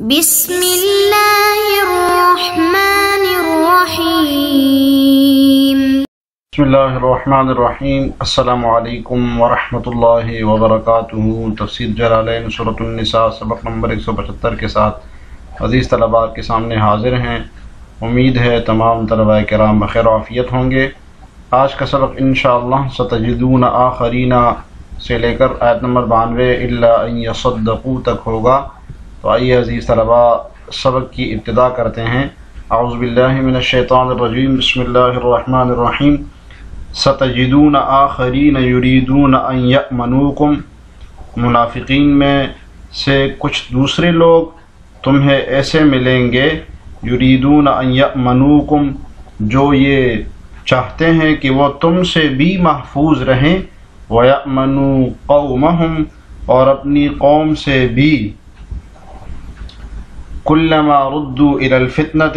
بسم اللہ الرحمن الرحیم۔ بسم اللہ الرحمن الرحیم۔ السلام علیکم ورحمۃ اللہ وبرکاتہ۔ تفسیر جلالین سورۃ النساء سبق نمبر 175 کے ساتھ عزیز طلباء کے سامنے حاضر ہیں۔ امید ہے تمام طلباء کرام بخیر و عافیت ہوں گے۔ آج کا سبق انشاءاللہ ستجدون آخرین سے لے کر آیت نمبر 92 الا ان یصدقوا تک ہوگا۔ تو آئیے عزیز طلباء سبق کی ابتدا کرتے ہیں۔ اعوذ باللہ من الشیطان الرجیم، بسم اللہ الرحمن الرحیم۔ ستجدون آخرین یریدون ان یأمنوکم، منافقین میں سے کچھ دوسرے لوگ تمہیں ایسے ملیں گے، یریدون ان یأمنوکم، جو یہ چاہتے ہیں کہ وہ تم سے بھی محفوظ رہیں، وَيَأْمَنُوا قَوْمَهُمْ، اور اپنی قوم سے بھی، کلما ردوا الی الفتنۃ،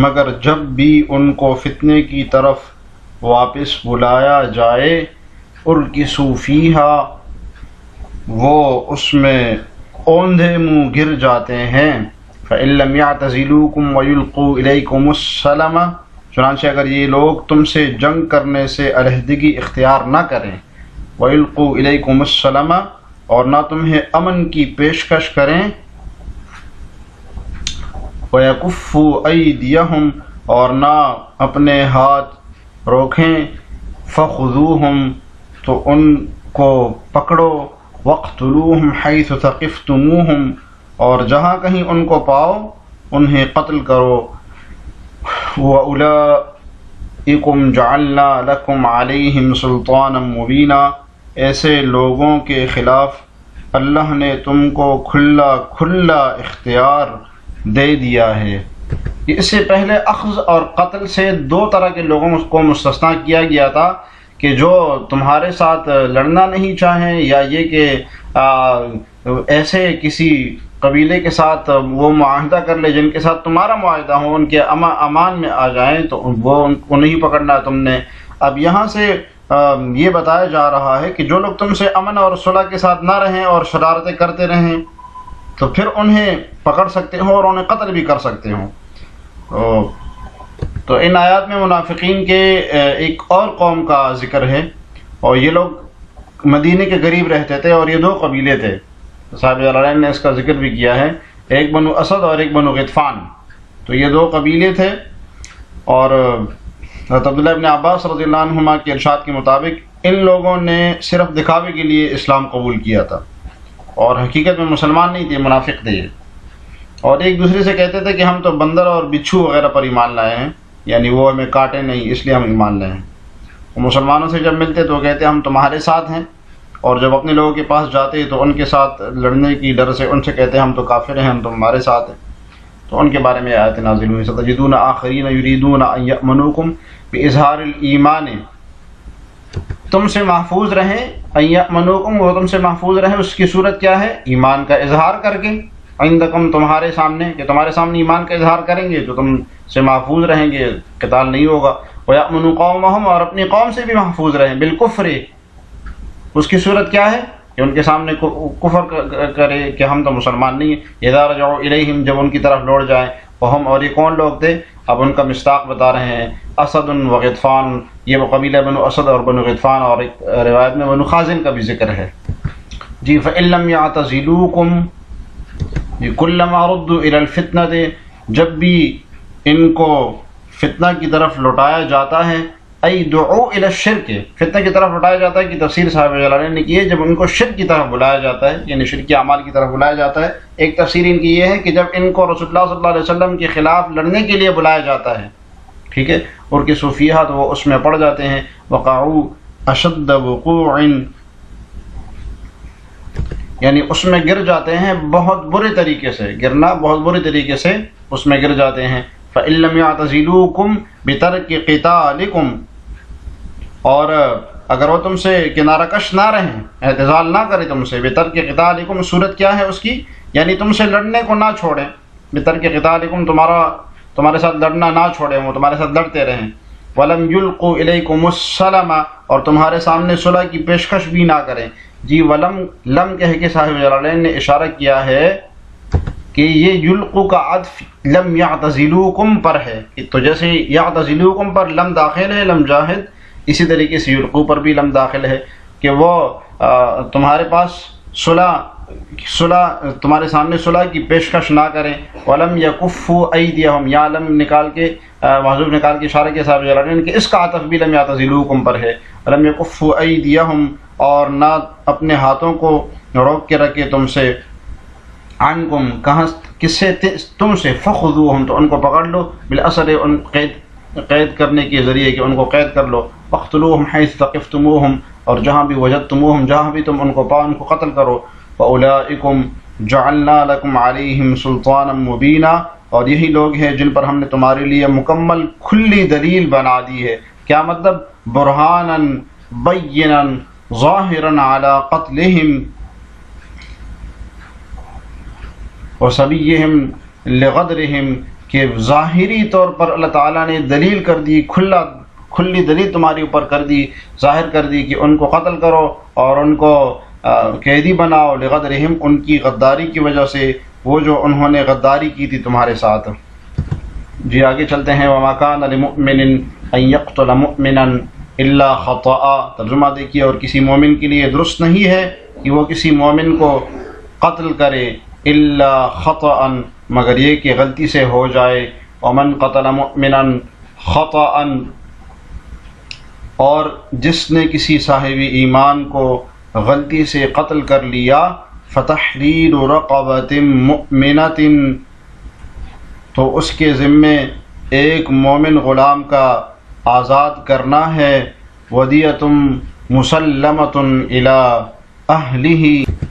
مگر جب بھی ان کو فتنے کی طرف واپس بلایا جائے، ارکسوا فیہا، وہ اس میں اوندھے منہ گر جاتے ہیں، فإن لم یعتزلوکم ویلقوا الیکم السلم، چنانچہ اگر یہ لوگ تم سے جنگ کرنے سے علیحدگی اختیار نہ کریں، ویلقوا الیکم السلم، اور نہ تمہیں امن کی پیشکش کریں، وَيَكُفُّوا أَيْدِيَهُمْ، اور نہ اپنے ہاتھ روکیں، فَخُذُوهُمْ، تو ان کو پکڑو، وَاقْتُلُوهُمْ حَيْثُ ثَقِفْتُمُوهُمْ، اور جہاں کہیں ان کو پاؤ انہیں قتل کرو، وَأُولَئِكُمْ جَعَلْنَا لَكُمْ عَلَيْهِمْ سُلْطَانًا مُبِينًا، ایسے لوگوں کے خلاف اللہ نے تم کو کھلا اختیار دے دیا ہے۔ اس سے پہلے اخذ اور قتل سے دو طرح کے لوگوں کو مستثنیٰ کیا گیا تھا، کہ جو تمہارے ساتھ لڑنا نہیں چاہیں، یا یہ کہ ایسے کسی قبیلے کے ساتھ وہ معاہدہ کر لے جن کے ساتھ تمہارا معاہدہ ہو، ان کے امان میں آ جائیں، تو وہ ان کو نہیں پکڑنا تم نے۔ اب یہاں سے یہ بتایا جا رہا ہے کہ جو لوگ تم سے امن اور صلح کے ساتھ نہ رہیں اور شرارتیں کرتے رہیں، تو پھر انہیں پکڑ سکتے ہو اور انہیں قتل بھی کر سکتے ہو۔ تو ان آیات میں منافقین کے ایک اور قوم کا ذکر ہے، اور یہ لوگ مدینے کے قریب رہتے تھے، اور یہ دو قبیلے تھے، صاحب جلالین نے اس کا ذکر بھی کیا ہے، ایک بنو اسد اور ایک بنو غطفان۔ تو یہ دو قبیلے تھے، اور حضرت عبداللہ ابن عباس رضی اللہ عنہما کے ارشاد کے مطابق ان لوگوں نے صرف دکھاوے کے لیے اسلام قبول کیا تھا، اور حقیقت میں مسلمان نہیں تھے، منافق تھے، اور ایک دوسرے سے کہتے تھے کہ ہم تو بندر اور بچھو وغیرہ پر ایمان لائے ہیں، یعنی وہ ہمیں کاٹے نہیں اس لیے ہم ایمان لائے ہیں۔ وہ مسلمانوں سے جب ملتے تو وہ کہتے ہم تمہارے ساتھ ہیں، اور جب اپنے لوگوں کے پاس جاتے تو ان کے ساتھ لڑنے کی ڈر سے ان سے کہتے ہم تو کافر ہیں، ہم تمہارے ساتھ ہیں۔ تو ان کے بارے میں آیت نازل ہوئی، ستجدون آخرین یریدون ان یأمنوکم باظہار الایمان، تم سے محفوظ رہیں، ان یأمنوکم، وہ تم سے محفوظ رہیں، اس کی صورت کیا ہے؟ ایمان کا اظہار کر کے، عندکم، تمہارے سامنے، کہ تمہارے سامنے ایمان کا اظہار کریں گے تو تم سے محفوظ رہیں گے، قتال نہیں ہوگا، وَيَأْمُنُوا قَوْمَهُمْ، اور اپنی قوم سے بھی محفوظ رہیں، بالکفر، اس کی صورت کیا ہے؟ کہ ان کے سامنے کفر کرے کہ ہم تو مسلمان نہیں ہیں، اذا رجعوا الیہم، جب ان کی طرف لوٹ جائیں، وہم، اور یہ کون لوگ تھے؟ اب ان کا مصداق بتا رہے ہیں، اسد و غطفان، یہ وہ قبیلہ بنو اسد اور بنو غطفان، اور ایک روایت میں بنو خازن کا بھی ذکر ہے۔ جی، فإن لم يعتزلوکم، کلما ردوا الی الفتنۃ، جب بھی ان کو فتنہ کی طرف لوٹایا جاتا ہے، ای دعوا الی الشرک، فتنہ کی طرف لوٹایا جاتا ہے کہ تفسیر صاحب جلالین نے کی ہے، جب ان کو شرک کی طرف بلایا جاتا ہے، یعنی شرکی اعمال کی طرف بلایا جاتا ہے۔ ایک تفسیر ان کی یہ ہے کہ جب ان کو رسول اللہ صلی اللہ علیہ وسلم کے خلاف لڑنے کے لیے بلایا جاتا ہے، ٹھیک ہے، اور کہ صوفیہ، تو وہ اس میں پڑ جاتے ہیں، وقعوا اشد وقوع، یعنی اس میں گر جاتے ہیں بہت برے طریقے سے، گرنا بہت برے طریقے سے اس میں گر جاتے ہیں۔ فإن لم يعتزلوکم بترک قتالکم، اور اگر وہ تم سے کنارہ کش نہ رہیں، اعتزال نہ کرے تم سے، بترک قتالکم، صورت کیا ہے اس کی؟ یعنی تم سے لڑنے کو نہ چھوڑیں، بترک قتالکم، تمہارے ساتھ لڑنا نہ چھوڑیں، وہ تمہارے ساتھ لڑتے رہیں، وَلَمْ يُلْقُوا إِلَيْكُمُ السَّلَمَ، اور تمہارے سامنے صلح کی پیشکش بھی نہ کریں۔ جی، ولم، لم کہہ کے صاحب جلالین نے اشارہ کیا ہے کہ یہ یلقو کا عطف لم یعتزلوکم پر ہے، تو جیسے یعتزلوکم پر لم داخل ہے لم جاہد، اسی طریقے سے یلقو پر بھی لم داخل ہے کہ وہ تمہارے پاس صلح تمہارے سامنے صلح کی پیشکش نہ کریں. ولم یکفوا ایدیہم، یا لم نکال کے محذوف نکال کے اشارہ کے ساتھ جلالین کہ اس کا عطف بھی لم یعتزلوکم پر ہے. ولم یکفوا ایدیہم، اور نہ اپنے ہاتھوں کو روک کے رکھے تم سے، عنکم کہاں کس سے تم سے، فخذوہم تو ان کو پکڑ لو، بالاسر ان قید کرنے کے ذریعے کہ ان کو قید کر لو، فاقتلوہم حیث ثقفتموہم اور جہاں بھی وجدتموہم جہاں بھی تم ان کو پاؤ ان کو قتل کرو. فاولئکم جعلنا لکم علیہم سلطانا مبینا، اور یہی لوگ ہیں جن پر ہم نے تمہارے لیے مکمل کھلی دلیل بنا دی ہے. کیا مطلب؟ برہانا بینا ظاہرا علی قتلہم وسبیہم لغدرہم، کہ ظاہری طور پر اللہ تعالیٰ نے دلیل کر دی، کھلی دلیل تمہارے اوپر کر دی، ظاہر کر دی کہ ان کو قتل کرو اور ان کو قیدی بناؤ، لغدرہم ان کی غداری کی وجہ سے، وہ جو انہوں نے غداری کی تھی تمہارے ساتھ. جی آگے چلتے ہیں. وما کان لمؤمن ان یقتل مؤمنا الا خطأ، ترجمہ دیکھیے، اور کسی مومن کے لیے درست نہیں ہے کہ وہ کسی مومن کو قتل کرے الا خطأ، مگر یہ کہ غلطی سے ہو جائے. ومن قتل مؤمنا خطأ، اور جس نے کسی صاحب ایمان کو غلطی سے قتل کر لیا، فتحریر رقبۃ مؤمنۃ، تو اس کے ذمے ایک مومن غلام کا آزاد کرنا ہے. ودیۃ مسلمۃ الی اہلہ،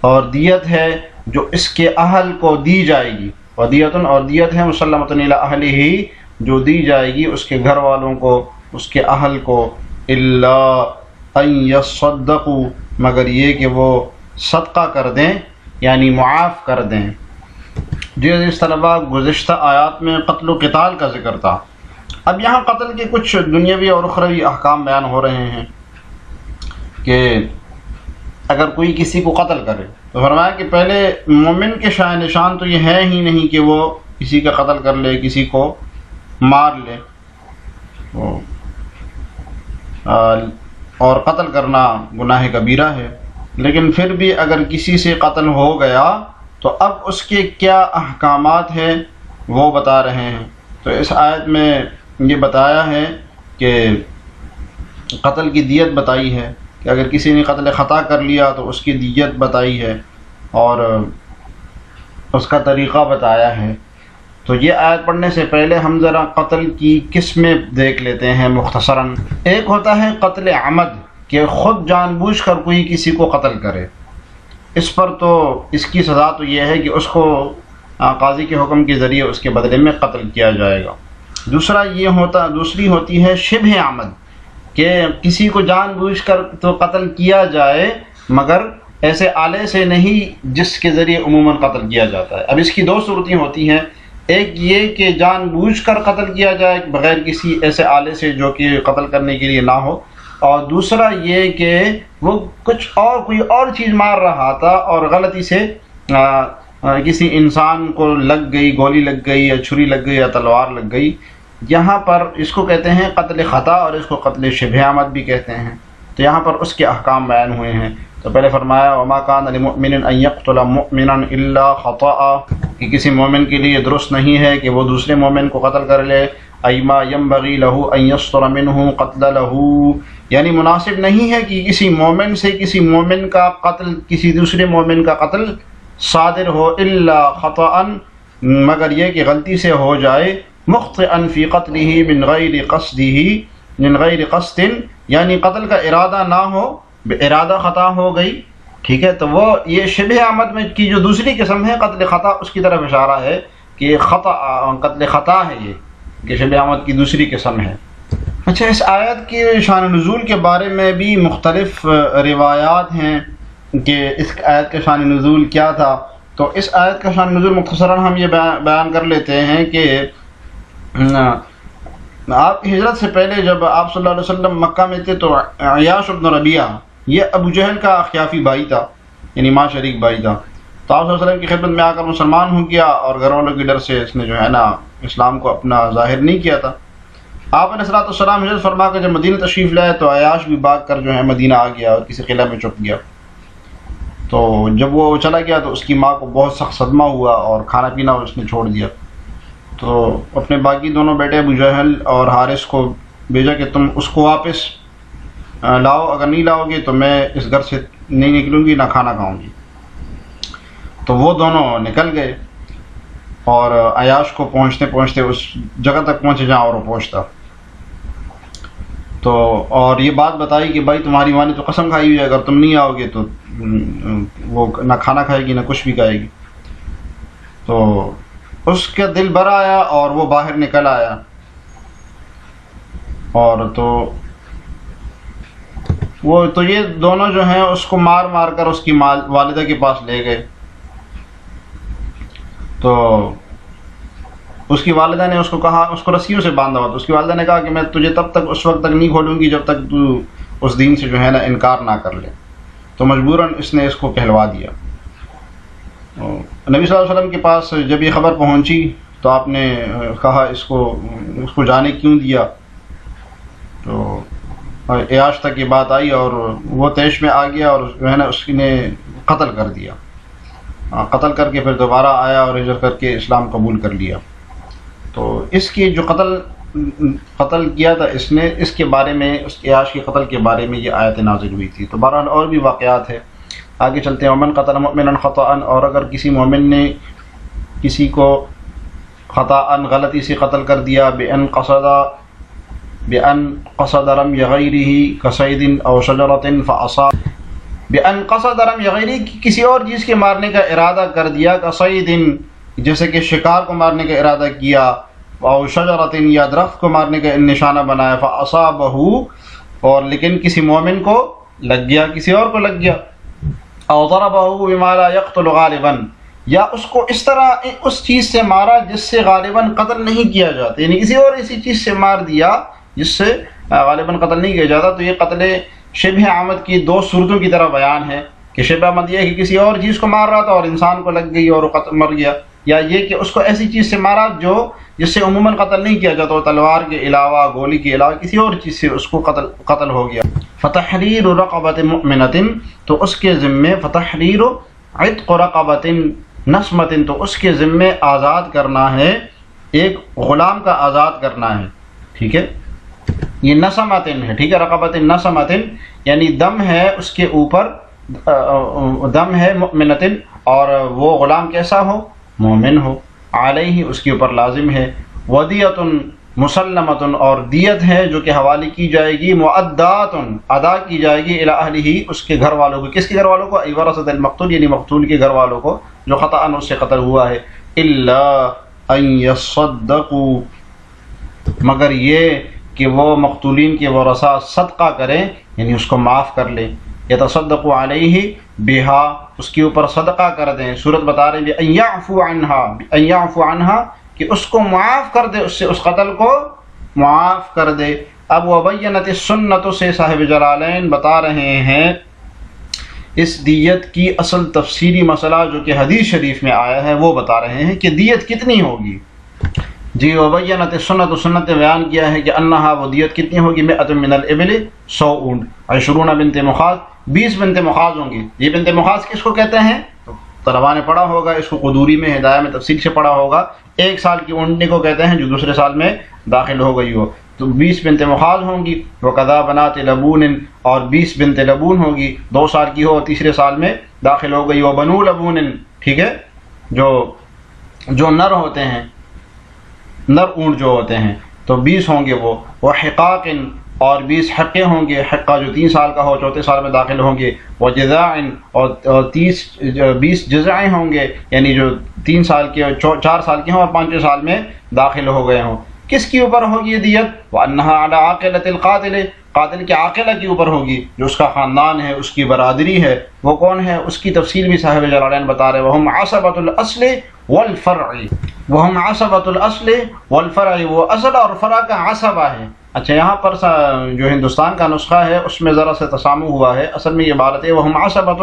اور دیت ہے جو اس کے اہل کو دی جائے گی. ودیۃ، اور دیت ہے مسلمۃ الی اہلہ، جو دی جائے گی اس کے گھر والوں کو، اس کے اہل کو. الا ان یصدقوا، مگر یہ کہ وہ صدقہ کر دیں، یعنی معاف کر دیں. جی عزیز طلباء، گزشتہ آیات میں قتل و قتال کا ذکر تھا. اب یہاں قتل کے کچھ دنیاوی اور اخروی احکام بیان ہو رہے ہیں کہ اگر کوئی کسی کو قتل کرے تو فرمایا کہ پہلے مومن کے شان نشان تو یہ ہے ہی نہیں کہ وہ کسی کا قتل کر لے، کسی کو مار لے، اور قتل کرنا گناہ کبیرہ ہے. لیکن پھر بھی اگر کسی سے قتل ہو گیا تو اب اس کے کیا احکامات ہیں وہ بتا رہے ہیں. تو اس آیت میں یہ بتایا ہے کہ قتل کی دیت بتائی ہے کہ اگر کسی نے قتل خطا کر لیا تو اس کی دیت بتائی ہے اور اس کا طریقہ بتایا ہے. تو یہ آیت پڑھنے سے پہلے ہم ذرا قتل کی قسمیں دیکھ لیتے ہیں مختصراً. ایک ہوتا ہے قتل عمد، کہ خود جان بوجھ کر کوئی کسی کو قتل کرے. اس پر تو اس کی سزا تو یہ ہے کہ اس کو قاضی کے حکم کے ذریعے اس کے بدلے میں قتل کیا جائے گا. دوسری ہوتی ہے شبہ عمد، کہ کسی کو جان بوجھ کر تو قتل کیا جائے مگر ایسے آلے سے نہیں جس کے ذریعے عموماً قتل کیا جاتا ہے. اب اس کی دو صورتیں ہوتی ہیں. ایک یہ کہ جان بوجھ کر قتل کیا جائے بغیر کسی ایسے آلے سے جو کہ قتل کرنے کے لیے نہ ہو، اور دوسرا یہ کہ وہ کوئی اور چیز مار رہا تھا اور غلطی سے کسی انسان کو لگ گئی، گولی لگ گئی یا چھری لگ گئی یا تلوار لگ گئی. یہاں پر اس کو کہتے ہیں قتل خطا اور اس کو قتل شبہ عمد بھی کہتے ہیں. تو یہاں پر اس کے احکام بیان ہوئے ہیں. تو پہلے فرمایا وما کان لمؤمن ان یقتل مؤمنا الا خطأ، کہ کسی مومن کے لیے درست نہیں ہے کہ وہ دوسرے مومن کو قتل کر لے. ایما ينبغي له ان يصدر منه قتل له، یعنی مناسب نہیں ہے کہ کسی مومن سے کسی مومن کا قتل، کسی دوسرے مومن کا قتل صادر ہو، الا خطأ، مگر یہ کہ غلطی سے ہو جائے، مخطئا فی قتله من غیر قصد، یعنی قتل کا ارادہ نہ ہو، ارادہ خطا ہو گئی. ٹھیک ہے، تو وہ یہ شبہ عمد میں کی جو دوسری قسم ہے قتل خطا، اس کی طرف اشارہ ہے کہ قتل خطا ہے یہ، کہ شبہ عمد کی دوسری قسم ہے. اچھا، اس آیت کی شان نزول کے بارے میں بھی مختلف روایات ہیں کہ اس آیت کا شان نزول کیا تھا. تو اس آیت کا شان نزول مختصراً ہم یہ بیان کر لیتے ہیں کہ آپ کی ہجرت سے پہلے جب آپ صلی اللہ علیہ وسلم مکہ میں تھے تو عیاش بن ربیعہ، یہ ابو جہل کا خیافی بھائی تھا، یعنی ماں شریک بھائی تھا. تو آپ صلی اللہ علیہ وسلم کی خدمت میں آ کر مسلمان ہو گیا، اور گھر والوں کے ڈر سے اس نے جو ہے نا اسلام کو اپنا ظاہر نہیں کیا تھا۔ آپ علیہ الصلوۃ والسلام ہجرت فرما کر جب مدینہ تشریف لائے تو عیاش بھی بھاگ کر جو ہے مدینہ آ گیا اور کسی قلعہ میں چھپ گیا۔ تو جب وہ چلا گیا تو اس کی ماں کو بہت سخت صدمہ ہوا اور کھانا پینا اس نے چھوڑ دیا۔ تو اپنے باقی دونوں بیٹے ابو جہل اور حارث کو بھیجا کہ تم اس کو واپس لاؤ، اگر نہیں لاؤ گے تو میں اس گھر سے نہیں نکلوں گی، نہ کھانا کھاؤں گی۔ تو وہ دونوں نکل گئے اور عیاش کو پہنچتے پہنچتے اس جگہ تک پہنچے جہاں اور وہ پہنچتا۔ تو اور یہ بات بتائی کہ بھائی تمہاری ماں نے تو قسم کھائی ہوئی ہے اگر تم نہیں آؤ گے تو وہ نہ کھانا کھائے گی نہ کچھ بھی کھائے گی۔ تو اس کا دل بھر آیا اور وہ باہر نکل آیا، اور تو یہ دونوں جو ہیں اس کو مار مار کر اس کی والدہ کے پاس لے گئے۔ تو اس کی والدہ نے اس کو کہا، اس کو رسیوں سے باندھا ہوا، تو اس کی والدہ نے کہا کہ میں تجھے تب تک اس وقت تک نہیں کھولوں گی جب تک تو اس دین سے جو ہے نا انکار نہ کر لے۔ تو مجبوراً اس نے اس کو کہلوا دیا۔ نبی صلی اللہ علیہ وسلم کے پاس جب یہ خبر پہنچی تو آپ نے کہا اس کو جانے کیوں دیا؟ تو عیاش تک یہ بات آئی اور وہ طیش میں آ گیا اور جو ہے نا اس نے قتل کر دیا، قتل کر کے پھر دوبارہ آیا اور ہجرت کر کے اسلام قبول کر لیا۔ تو اس کی جو قتل کیا تھا اس نے، اس کے بارے میں، اس عیاش کے قتل کے بارے میں یہ آیت نازل ہوئی تھی۔ تو بہرحال اور بھی واقعات ہے، آگے چلتے ہیں۔ ومن قتل مؤمنا خطأ، اور اگر کسی مومن نے کسی کو خطأ غلطی سے قتل کر دیا، بأن قصد رمی غیرہ کصید او شجرۃ فاصاب، بأن قصد رمی غیرہ، کسی اور چیز کے مارنے کا ارادہ کر دیا، کصید جیسے کہ شکار کو مارنے کا ارادہ کیا، او شجرۃ یا درخت کو مارنے کا نشانہ بنایا، فاصابہ، اور لیکن کسی مومن کو لگ گیا، کسی اور کو لگ گیا، او ضربہ بما لا یقتل غالبا، یا اس کو اس طرح اس چیز سے مارا جس سے غالباً قتل نہیں کیا جاتا، یعنی کسی اور ایسی چیز سے مار دیا جس سے غالباً قتل نہیں کیا جاتا۔ تو یہ قتل شبہ عمد کی دو صورتوں کی طرح بیان ہے کہ شبہ عمد یہ ہے کہ کسی اور چیز کو مار رہا تھا اور انسان کو لگ گئی اور وہ مر گیا، یا یہ کہ اس کو ایسی چیز سے مارا جس سے عموماً قتل نہیں کیا جاتا، تلوار کے علاوہ، گولی کے علاوہ کسی اور چیز سے اس کو قتل ہو گیا۔ فتحریر رقبۃ مؤمنۃ، تو اس کے ذمے، فتحریر عتق رقبۃ نسمۃ، تو اس کے ذمے آزاد کرنا ہے، ایک غلام کا آزاد کرنا ہے، ٹھیک ہے، یہ نسمۃ ہے، ٹھیک ہے، رقبۃ نسمۃ یعنی دم ہے اس کے اوپر، دم ہے مؤمنۃ، اور وہ غلام کیسا ہو؟ مومن ہو، علیہ اس کے اوپر لازم ہے، ودیۃ مسلمۃ، اور دیت ہے جو کہ حوالے کی جائے گی، مؤدات ادا کی جائے گی، الی اہلہ اس کے گھر والوں کو، کس کے گھر والوں کو؟ ای ورثۃ المقتول، یعنی مقتول کے گھر والوں کو جو خطأ اس سے قتل ہوا ہے، الا ان یصدقوا، مگر یہ کہ وہ مقتولین کے ورثاء صدقہ کریں، یعنی اس کو معاف کر لیں، یتصدقوا علیہ بہا، اس کے اوپر صدقہ کر دیں۔ صورت بتا رہے ہیں ان یعفو عنہا، ان یعفو عنہا، کہ اس کو معاف کر دے، اس سے اس قتل کو معاف کر دے۔ اب وبینت السنت سے صاحب جلالین بتا رہے ہیں اس دیت کی اصل تفسیری مسئلہ جو کہ حدیث شریف میں آیا ہے، وہ بتا رہے ہیں کہ دیت کتنی ہوگی۔ جی وبینت السنت، سنت نے بیان کیا ہے کہ انہا، وہ دیت کتنی ہوگی، 100 من الابل، 100 اونٹ، 20 بنت مخاض، 20 بنت مخاض ہوں گی۔ یہ بنت مخاض کس کو کہتے ہیں؟ طلباء نے پڑھا ہوگا اس کو، قدوری میں ہدایہ میں تفصیل سے پڑھا ہوگا۔ 1 سال کی اونٹنی کو کہتے ہیں جو دوسرے سال میں داخل ہو گئی ہو، تو 20 بنت مخاض ہوں گی۔ وقضا بنات لبون، اور 20 بنت لبون ہوگی، 2 سال کی ہو، تیسرے سال میں داخل ہو گئی ہو۔ بنو لبون، ٹھیک ہے، جو نر ہوتے ہیں، نر اونٹ جو ہوتے ہیں، تو 20 ہوں گے وہ۔ حقاق، اور 20 حقے ہوں گے، حقہ جو 3 سال کا ہو، چوتھے سال میں داخل ہوں گے۔ جذاع، اور 20 جذعیں ہوں گے، یعنی جو 3 سال کے، 4 سال کے ہوں اور 5 سال میں داخل ہو گئے ہوں۔ کس کی اوپر ہوگی یہ دیت؟ وَأَنَّهَا عَلَىٰ عَاقِلَةِ الْقَاتِلِ، قاتل کے عاقلہ کے اوپر ہوگی، جو اس کا خاندان ہے، اس کی برادری ہے، وہ کون ہے؟ اس کی تفصیل بھی صاحب جلالین بتا رہے ہیں۔ وَهُمْ عَصَبَةُ الْأَصْلِ وَالْفَرْعِ، وَهُمْ عَصَبَةُ الْأَصْلِ وَالْفَرْعِ، وہ اصل اور فرع کا عصبہ ہے۔ اچھا، یہاں پر جو ہندوستان کا نسخہ ہے اس میں ذرا سے تسامح ہوا ہے، اصل میں یہ عبارت ہے وَهُمْ عَصَبَةٌ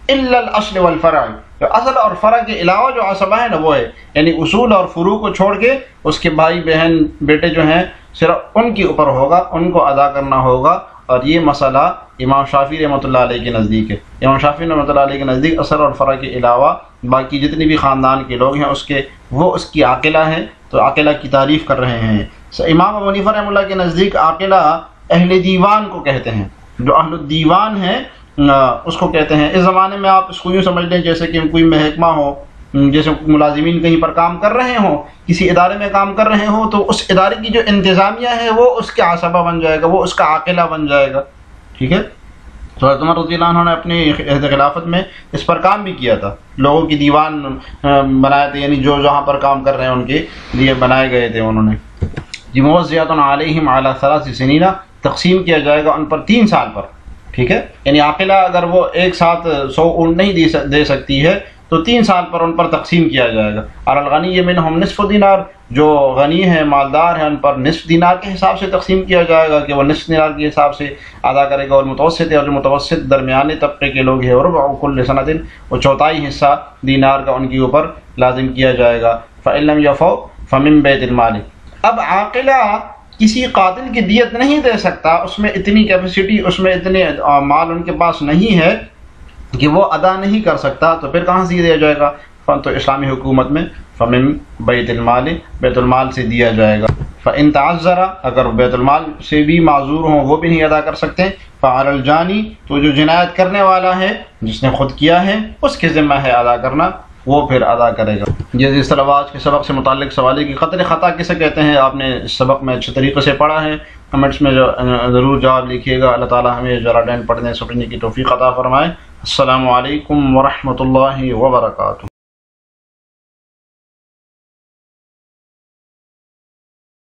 إِلَّا الْأَصْلِ وَالْفَرْعِ، اصل اور فرع کے علاوہ جو عصبہ ہے نا وہ ہے، یعنی اصول اور فروع کو چھوڑ کے اس کے بھائی بہن بیٹے جو ہیں صرف ان کے اوپر ہوگا، ان کو ادا کرنا ہوگا. اور یہ مسئلہ امام شافعی رحمۃ اللہ علیہ کے نزدیک ہے. امام شافعی رحمۃ اللہ علیہ کے نزدیک اصل اور فرع کے علاوہ باقی جتنے بھی خاندان کے لوگ ہیں وہ اس کی عاقلہ ہیں، تو عاقلہ کی تعریف کر رہے ہیں. امام ابو حنیفہ رحمۃ اللہ کے نزدیک عاقلہ اہل دیوان کو کہتے ہیں، جو اہل الدیوان ہیں اس کو کہتے ہیں. اس زمانے میں آپ اس کو یوں سمجھ لیں جیسے کہ کوئی محکمہ ہو، جیسے ملازمین کہیں پر کام کر رہے ہوں، کسی ادارے میں کام کر رہے ہوں، تو اس ادارے کی جو انتظامیہ ہے وہ اس کے عصبہ بن جائے گا، وہ اس کا عاقلہ بن جائے گا. ٹھیک ہے. تو حضرت عمر رضی اللہ عنہ نے اپنی عہد خلافت میں اس پر کام بھی کیا تھا، لوگوں کی دیوان بنائے تھے، یعنی جو جہاں پر کام کر رہے ہیں ان کے لیے بنائے گئے تھے انہوں نے. موزیات علیہم علی 3 سنین، تقسیم کیا جائے گا ان پر 3 سال پر. ٹھیک ہے. یعنی عاقلہ اگر وہ ایک ساتھ 100 اونٹ نہیں دے سکتی ہے تو 3 سال پر ان پر تقسیم کیا جائے گا. اور الغنی منہم نصف دینار، جو غنی ہیں مالدار ہیں ان پر نصف دینار کے حساب سے تقسیم کیا جائے گا کہ وہ نصف دینار کے حساب سے ادا کرے گا. اور متوسط ہے، اور جو متوسط درمیانے طبقے کے لوگ ہیں، ربع کل سنۃ، وہ 1/4 حصہ دینار کا ان کے اوپر لازم کیا جائے گا. فإن لم يفوا فمن بیت المال. اب عاقلہ کسی قاتل کی دیت نہیں دے سکتا، اس میں اتنی کیپیسٹی، اس میں اتنے مال ان کے پاس نہیں ہے کہ وہ ادا نہیں کر سکتا، تو پھر کہاں سے دیا جائے گا؟ تو اسلامی حکومت میں فمن بیت المال، بیت المال سے دیا جائے گا. فإن تعذر، اگر بیت المال سے بھی معذور ہوں، وہ بھی نہیں ادا کر سکتے، فعلی الجانی، تو جو جنایت کرنے والا ہے جس نے خود کیا ہے اس کے ذمہ ہے ادا کرنا، وہ پھر ادا کرے گا. جس طرح آج کے سبق سے متعلق سوال ہے کہ قتل خطا کسے کہتے ہیں، آپ نے اس سبق میں اچھے طریقے سے پڑھا ہے. کمنٹس میں ضرور جواب لکھیے گا. اللہ تعالی ہمیں جلالین پڑھنے سمجھنے کی توفیق عطا فرمائے. السلام علیکم ورحمۃ اللہ وبرکاتہ.